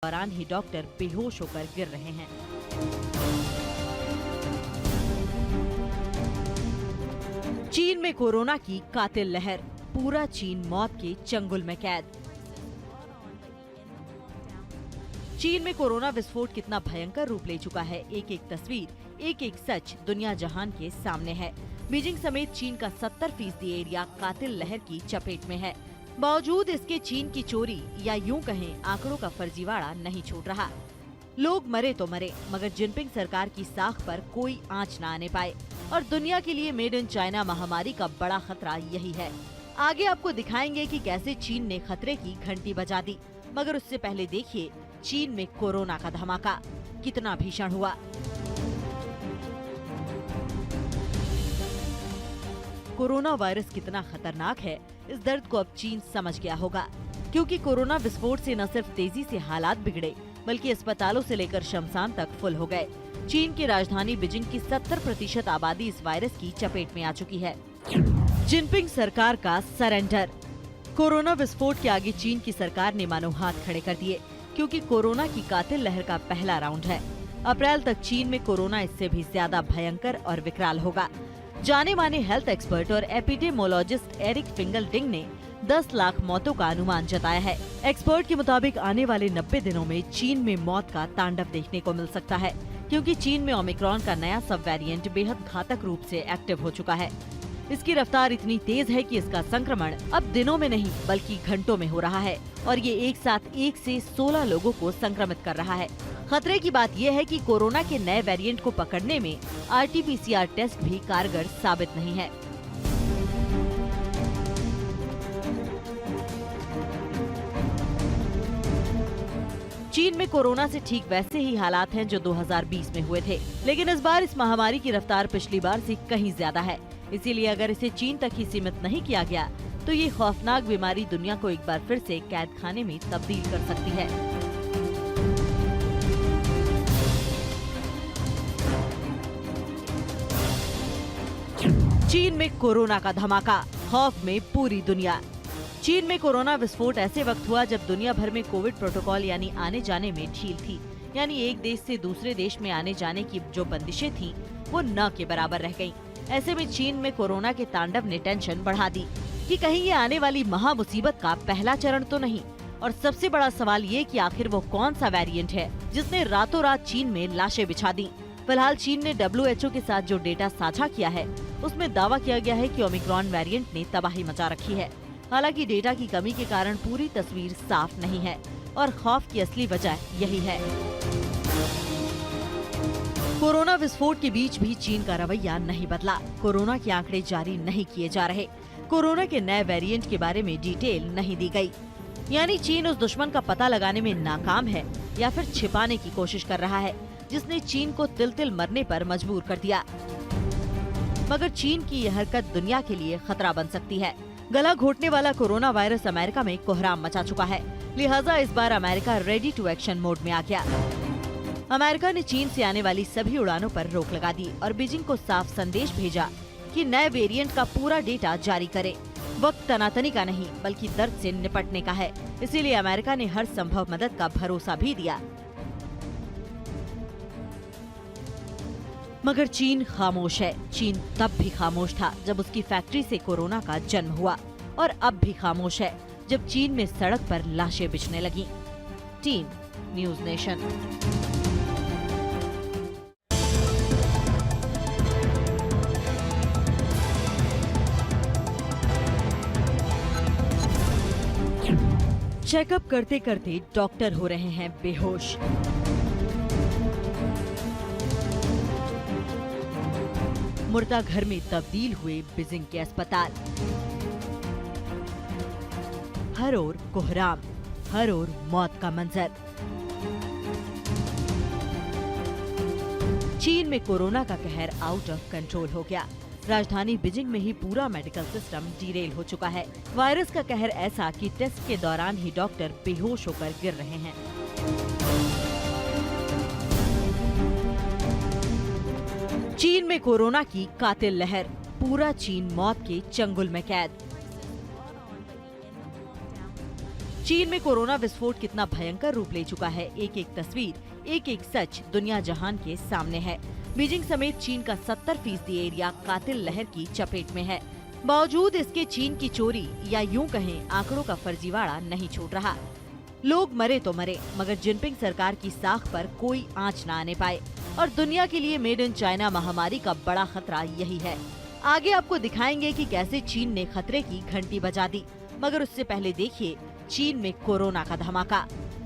दौरान ही डॉक्टर बेहोश होकर गिर रहे हैं। चीन में कोरोना की कातिल लहर, पूरा चीन मौत के चंगुल में कैद। चीन में कोरोना विस्फोट कितना भयंकर रूप ले चुका है, एक एक तस्वीर, एक एक सच दुनिया जहान के सामने है। बीजिंग समेत चीन का 70% एरिया कातिल लहर की चपेट में है। बावजूद इसके चीन की चोरी या यूं कहें आंकड़ों का फर्जीवाड़ा नहीं छूट रहा। लोग मरे तो मरे, मगर जिनपिंग सरकार की साख पर कोई आंच न आने पाए। और दुनिया के लिए मेड इन चाइना महामारी का बड़ा खतरा यही है। आगे आपको दिखाएंगे कि कैसे चीन ने खतरे की घंटी बजा दी, मगर उससे पहले देखिए चीन में कोरोना का धमाका कितना भीषण हुआ। कोरोना वायरस कितना खतरनाक है, इस दर्द को अब चीन समझ गया होगा, क्योंकि कोरोना विस्फोट से न सिर्फ तेजी से हालात बिगड़े, बल्कि अस्पतालों से लेकर शमशान तक फुल हो गए। चीन की राजधानी बीजिंग की 70% आबादी इस वायरस की चपेट में आ चुकी है। जिनपिंग सरकार का सरेंडर। कोरोना विस्फोट के आगे चीन की सरकार ने मानो हाथ खड़े कर दिए, क्योंकि कोरोना की कातिल लहर का पहला राउंड है। अप्रैल तक चीन में कोरोना इससे भी ज्यादा भयंकर और विकराल होगा। जाने माने हेल्थ एक्सपर्ट और एपिडेमोलॉजिस्ट एरिक फिंगलडिंग ने 10 लाख मौतों का अनुमान जताया है। एक्सपर्ट के मुताबिक आने वाले 90 दिनों में चीन में मौत का तांडव देखने को मिल सकता है, क्योंकि चीन में ओमिक्रॉन का नया सब वेरिएंट बेहद घातक रूप से एक्टिव हो चुका है। इसकी रफ्तार इतनी तेज है कि इसका संक्रमण अब दिनों में नहीं बल्कि घंटों में हो रहा है, और ये एक साथ 1 से 16 लोगों को संक्रमित कर रहा है। खतरे की बात यह है कि कोरोना के नए वेरिएंट को पकड़ने में RT-PCR टेस्ट भी कारगर साबित नहीं है। चीन में कोरोना से ठीक वैसे ही हालात हैं जो 2020 में हुए थे, लेकिन इस बार इस महामारी की रफ्तार पिछली बार से कहीं ज्यादा है। इसीलिए अगर इसे चीन तक ही सीमित नहीं किया गया तो ये खौफनाक बीमारी दुनिया को एक बार फिर से कैद खाने में तब्दील कर सकती है। चीन में कोरोना का धमाका, खौफ में पूरी दुनिया। चीन में कोरोना विस्फोट ऐसे वक्त हुआ जब दुनिया भर में कोविड प्रोटोकॉल यानी आने जाने में ढील थी, यानी एक देश से दूसरे देश में आने जाने की जो बंदिशें थीं, वो न के बराबर रह गईं। ऐसे में चीन में कोरोना के तांडव ने टेंशन बढ़ा दी कि कहीं ये आने वाली महामुसीबत का पहला चरण तो नहीं। और सबसे बड़ा सवाल ये कि आखिर वो कौन सा वेरिएंट है जिसने रातों रात चीन में लाशें बिछा दी। फिलहाल चीन ने WHO के साथ जो डेटा साझा किया है, उसमें दावा किया गया है कि ओमिक्रॉन वेरिएंट ने तबाही मचा रखी है। हालांकि डेटा की कमी के कारण पूरी तस्वीर साफ नहीं है, और खौफ की असली वजह यही है। कोरोना विस्फोट के बीच भी चीन का रवैया नहीं बदला। कोरोना के आंकड़े जारी नहीं किए जा रहे। कोरोना के नए वेरिएंट के बारे में डिटेल नहीं दी गई। यानी चीन उस दुश्मन का पता लगाने में नाकाम है, या फिर छिपाने की कोशिश कर रहा है जिसने चीन को तिल तिल मरने पर मजबूर कर दिया। मगर चीन की यह हरकत दुनिया के लिए खतरा बन सकती है। गला घोटने वाला कोरोना वायरस अमेरिका में कोहराम मचा चुका है, लिहाजा इस बार America ready to action mode में आ गया। अमेरिका ने चीन से आने वाली सभी उड़ानों पर रोक लगा दी और बीजिंग को साफ संदेश भेजा कि नए वेरिएंट का पूरा डेटा जारी करे। वक्त तनातनी का नहीं बल्कि दर्द से निपटने का है, इसीलिए अमेरिका ने हर संभव मदद का भरोसा भी दिया। मगर चीन खामोश है। चीन तब भी खामोश था जब उसकी फैक्ट्री से कोरोना का जन्म हुआ, और अब भी खामोश है जब चीन में सड़क पर लाशें बिछने लगी। Team news nation. चेकअप करते करते डॉक्टर हो रहे हैं बेहोश। मुर्दा घर में तब्दील हुए बीजिंग के अस्पताल। हर ओर कोहराम, हर ओर मौत का मंजर। चीन में कोरोना का कहर आउट ऑफ कंट्रोल हो गया। राजधानी बीजिंग में ही पूरा मेडिकल सिस्टम डीरेल हो चुका है। वायरस का कहर ऐसा कि टेस्ट के दौरान ही डॉक्टर बेहोश होकर गिर रहे हैं। चीन में कोरोना की कातिल लहर, पूरा चीन मौत के चंगुल में कैद। चीन में कोरोना विस्फोट कितना भयंकर रूप ले चुका है, एक एक तस्वीर, एक एक सच दुनिया जहान के सामने है। बीजिंग समेत चीन का 70% एरिया कातिल लहर की चपेट में है। बावजूद इसके चीन की चोरी या यूं कहें आंकड़ों का फर्जीवाड़ा नहीं छूट रहा। लोग मरे तो मरे, मगर जिनपिंग सरकार की साख पर कोई आंच न आने पाए। और दुनिया के लिए मेड इन चाइना महामारी का बड़ा खतरा यही है। आगे आपको दिखाएंगे कि कैसे चीन ने खतरे की घंटी बजा दी, मगर उससे पहले देखिए चीन में कोरोना का धमाका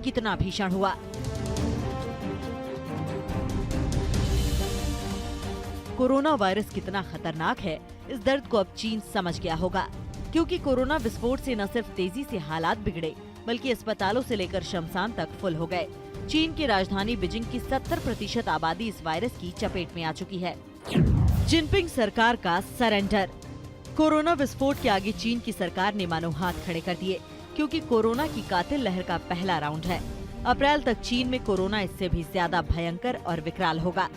कितना भीषण हुआ। कोरोना वायरस कितना खतरनाक है, इस दर्द को अब चीन समझ गया होगा, क्योंकि कोरोना विस्फोट से न सिर्फ तेजी से हालात बिगड़े, बल्कि अस्पतालों से लेकर शमशान तक फुल हो गए। चीन की राजधानी बीजिंग की 70% आबादी इस वायरस की चपेट में आ चुकी है। जिनपिंग सरकार का सरेंडर। कोरोना विस्फोट के आगे चीन की सरकार ने मानो हाथ खड़े कर दिए, क्योंकि कोरोना की कातिल लहर का पहला राउंड है। अप्रैल तक चीन में कोरोना इससे भी ज्यादा भयंकर और विकराल होगा।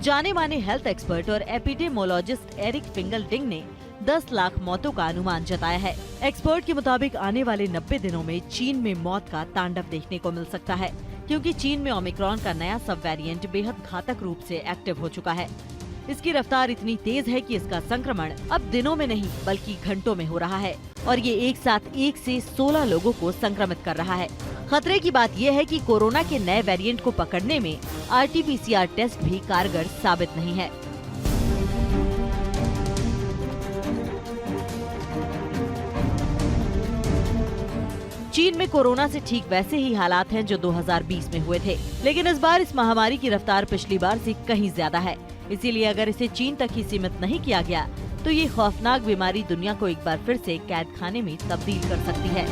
जाने माने हेल्थ एक्सपर्ट और एपिडेमोलॉजिस्ट एरिक फिंगलडिंग ने 10 लाख मौतों का अनुमान जताया है। एक्सपर्ट के मुताबिक आने वाले 90 दिनों में चीन में मौत का तांडव देखने को मिल सकता है, क्योंकि चीन में ओमिक्रॉन का नया सब वेरिएंट बेहद घातक रूप से एक्टिव हो चुका है। इसकी रफ्तार इतनी तेज है कि इसका संक्रमण अब दिनों में नहीं बल्कि घंटों में हो रहा है, और ये एक साथ 1 से 16 लोगों को संक्रमित कर रहा है। खतरे की बात यह है कि कोरोना के नए वेरिएंट को पकड़ने में RT-PCR टेस्ट भी कारगर साबित नहीं है। चीन में कोरोना से ठीक वैसे ही हालात हैं जो 2020 में हुए थे, लेकिन इस बार इस महामारी की रफ्तार पिछली बार से कहीं ज्यादा है। इसीलिए अगर इसे चीन तक ही सीमित नहीं किया गया तो ये खौफनाक बीमारी दुनिया को एक बार फिर से कैद खाने में तब्दील कर सकती है।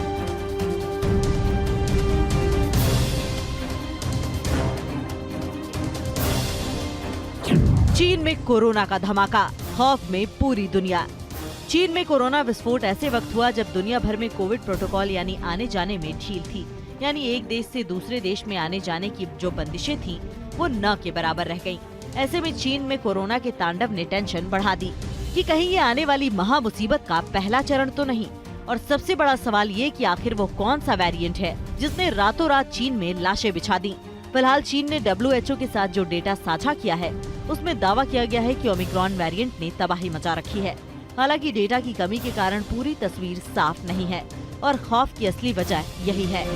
चीन में कोरोना का धमाका, खौफ में पूरी दुनिया। चीन में कोरोना विस्फोट ऐसे वक्त हुआ जब दुनिया भर में कोविड प्रोटोकॉल यानी आने जाने में ढील थी, यानी एक देश से दूसरे देश में आने जाने की जो बंदिशें थीं, वो न के बराबर रह गईं। ऐसे में चीन में कोरोना के तांडव ने टेंशन बढ़ा दी कि कहीं ये आने वाली महा मुसीबत का पहला चरण तो नहीं। और सबसे बड़ा सवाल ये कि आखिर वो कौन सा वेरिएंट है जिसने रातों रात चीन में लाशें बिछा दी। फिलहाल चीन ने WHO के साथ जो डेटा साझा किया है उसमें दावा किया गया है कि ओमिक्रॉन वेरिएंट ने तबाही मचा रखी है। हालांकि डेटा की कमी के कारण पूरी तस्वीर साफ नहीं है और खौफ की असली वजह यही है।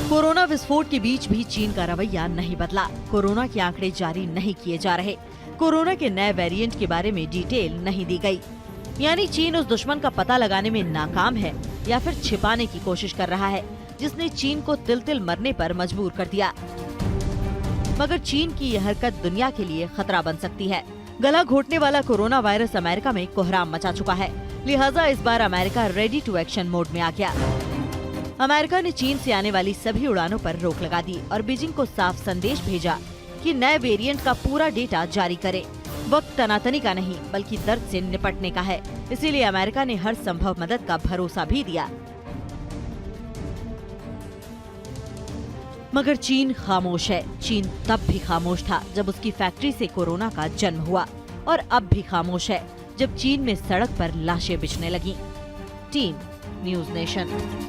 कोरोना विस्फोट के बीच भी चीन का रवैया नहीं बदला। कोरोना के आंकड़े जारी नहीं किए जा रहे। कोरोना के नए वेरिएंट के बारे में डिटेल नहीं दी गई। यानी चीन उस दुश्मन का पता लगाने में नाकाम है या फिर छिपाने की कोशिश कर रहा है जिसने चीन को तिल तिल मरने पर मजबूर कर दिया। मगर चीन की यह हरकत दुनिया के लिए खतरा बन सकती है। गला घोटने वाला कोरोना वायरस अमेरिका में कोहराम मचा चुका है, लिहाजा इस बार America ready to action mode में आ गया। अमेरिका ने चीन से आने वाली सभी उड़ानों पर रोक लगा दी और बीजिंग को साफ संदेश भेजा कि नए वेरिएंट का पूरा डेटा जारी करे। वक्त तनातनी का नहीं बल्कि दर्द से निपटने का है, इसीलिए अमेरिका ने हर संभव मदद का भरोसा भी दिया। मगर चीन खामोश है। चीन तब भी खामोश था जब उसकी फैक्ट्री से कोरोना का जन्म हुआ, और अब भी खामोश है जब चीन में सड़क पर लाशें बिछने लगीं। Team news nation.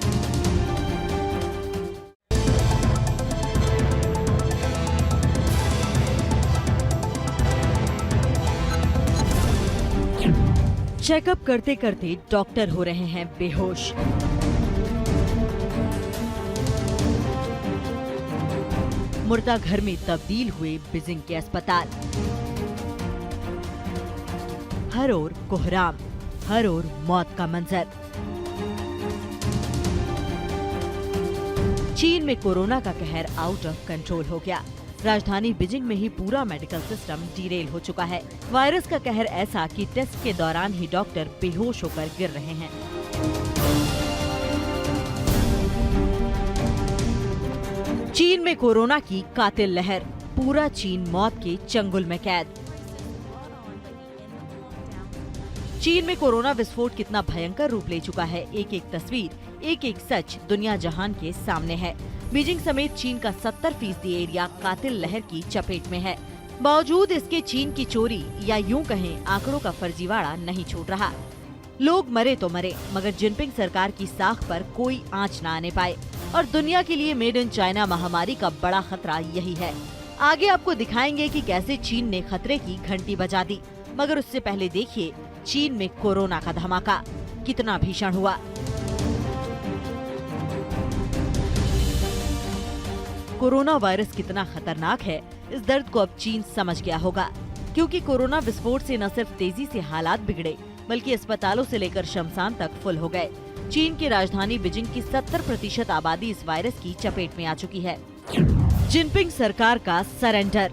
चेकअप करते करते डॉक्टर हो रहे हैं बेहोश। मुर्दा घर में तब्दील हुए बीजिंग के अस्पताल। हर ओर कोहराम, हर ओर मौत का मंजर। चीन में कोरोना का कहर आउट ऑफ कंट्रोल हो गया। राजधानी बीजिंग में ही पूरा मेडिकल सिस्टम डीरेल हो चुका है। वायरस का कहर ऐसा कि टेस्ट के दौरान ही डॉक्टर बेहोश होकर गिर रहे हैं। चीन में कोरोना की कातिल लहर, पूरा चीन मौत के चंगुल में कैद। चीन में कोरोना विस्फोट कितना भयंकर रूप ले चुका है, एक एक तस्वीर, एक एक सच दुनिया जहान के सामने है। बीजिंग समेत चीन का 70% एरिया कातिल लहर की चपेट में है। बावजूद इसके चीन की चोरी या यूं कहें आंकड़ों का फर्जीवाड़ा नहीं छूट रहा। लोग मरे तो मरे, मगर जिनपिंग सरकार की साख पर कोई आंच न आने पाए। और दुनिया के लिए मेड इन चाइना महामारी का बड़ा खतरा यही है। आगे आपको दिखाएंगे कि कैसे चीन ने खतरे की घंटी बजा दी, मगर उससे पहले देखिए चीन में कोरोना का धमाका कितना भीषण हुआ। कोरोना वायरस कितना खतरनाक है, इस दर्द को अब चीन समझ गया होगा, क्योंकि कोरोना विस्फोट से न सिर्फ तेजी से हालात बिगड़े, बल्कि अस्पतालों से लेकर शमशान तक फुल हो गए। चीन की राजधानी बीजिंग की 70% आबादी इस वायरस की चपेट में आ चुकी है। जिनपिंग सरकार का सरेंडर।